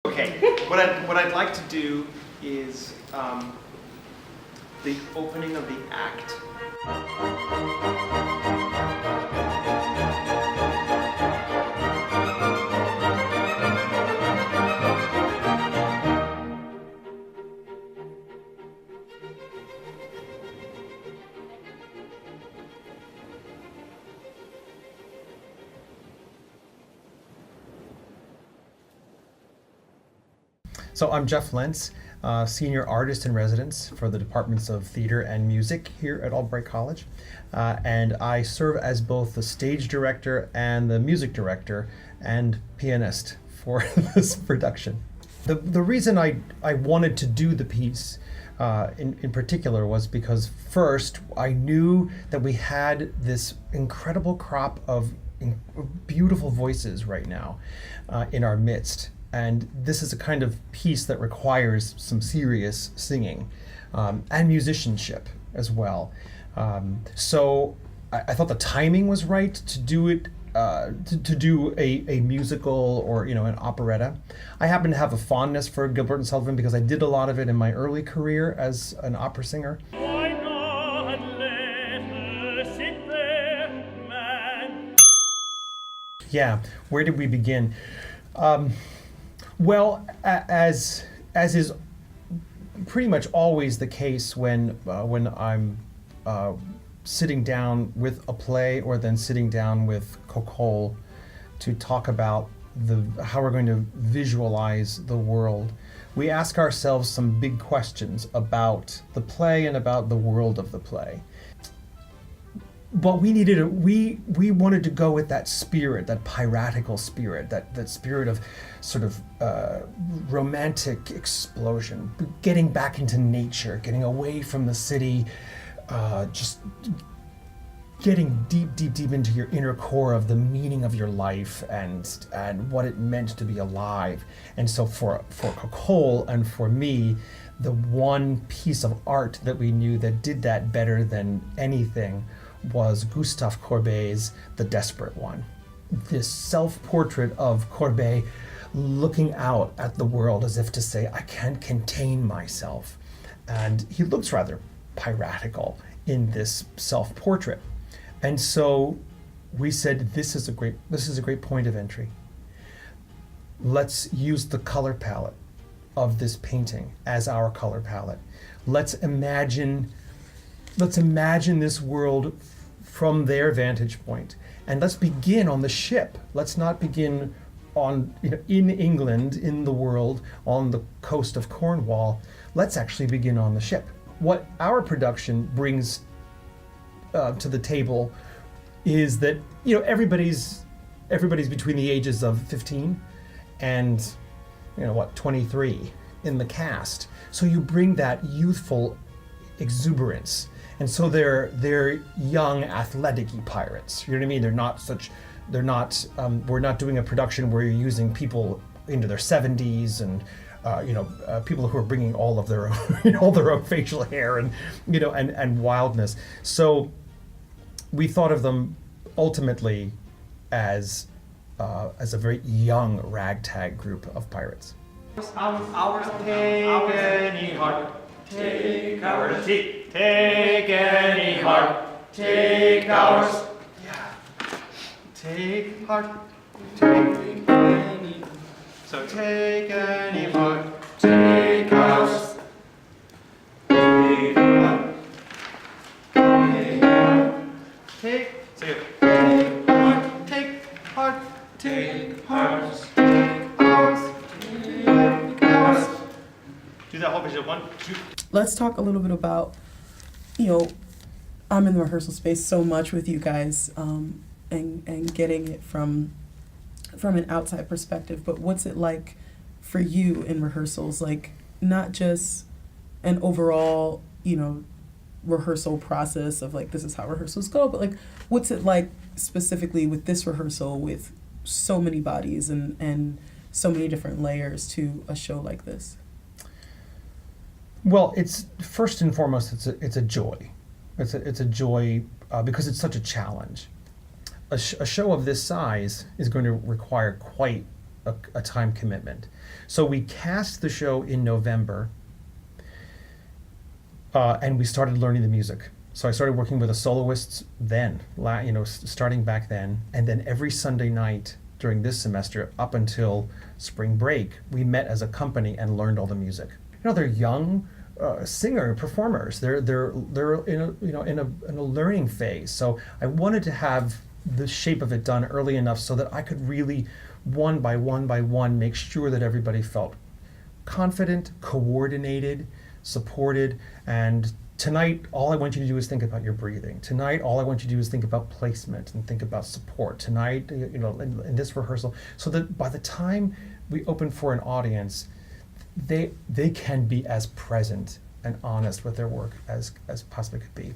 Okay, what I'd like to do is the opening of the act. So I'm Jeff Lentz, Senior Artist in Residence for the Departments of Theater and Music here at Albright College. And I serve as both the stage director and the music director and pianist for this production. The reason I wanted to do the piece in particular was because first, I knew that we had this incredible crop of beautiful voices right now in our midst. And this is a kind of piece that requires some serious singing and musicianship as well. So I thought the timing was right to do it, to do a musical or an operetta. I happen to have a fondness for Gilbert and Sullivan because I did a lot of it in my early career as an opera singer. Why not let her sit there, man? Yeah, where did we begin? Well, as is pretty much always the case when I'm sitting down with a play or then sitting down with Cocole to talk about how we're going to visualize the world, we ask ourselves some big questions about the play and about the world of the play. But we wanted to go with that spirit, that piratical spirit, that spirit of sort of romantic explosion, getting back into nature, getting away from the city, just getting deep into your inner core of the meaning of your life and what it meant to be alive. And so for Cocole and for me, the one piece of art that we knew that did that better than anything was Gustave Courbet's The Desperate One. This self-portrait of Courbet looking out at the world as if to say, I can't contain myself. And he looks rather piratical in this self-portrait. And so we said, this is a great point of entry. Let's use the color palette of this painting as our color palette. Let's imagine this world from their vantage point, and let's begin on the ship. Let's not begin in England, in the world, on the coast of Cornwall. Let's actually begin on the ship. What our production brings to the table is that everybody's between the ages of 15 and 23 in the cast. So you bring that youthful exuberance. And so they're young, athletic-y pirates. You know what I mean? We're not doing a production where you're using people into their 70s and people who are bringing all of their all their own facial hair and wildness. So we thought of them ultimately as a very young ragtag group of pirates. Ours take any heart, take ours. Take any heart, take ours. Yeah. Take heart, take any. So take any heart, take ours. Take heart, take heart, take. Say it. Take heart, take heart, take ours. Take ours, take ours. Do that whole picture. 1, 2. Let's talk a little bit about, I'm in the rehearsal space so much with you guys, and getting it from an outside perspective, but what's it like for you in rehearsals? Like, not just an overall, rehearsal process of like, this is how rehearsals go, but like, what's it like specifically with this rehearsal with so many bodies and so many different layers to a show like this? Well, it's first and foremost, it's a joy. It's a joy because it's such a challenge. A show of this size is going to require quite a time commitment. So we cast the show in November, and we started learning the music. So I started working with the soloists then, starting back then, and then every Sunday night during this semester up until spring break, we met as a company and learned all the music. They're young singer performers. They're in a learning phase. So I wanted to have the shape of it done early enough so that I could really one by one make sure that everybody felt confident, coordinated, supported. And tonight, all I want you to do is think about your breathing. Tonight, all I want you to do is think about placement and think about support. Tonight, in this rehearsal, so that by the time we open for an audience, they can be as present and honest with their work as possibly could be.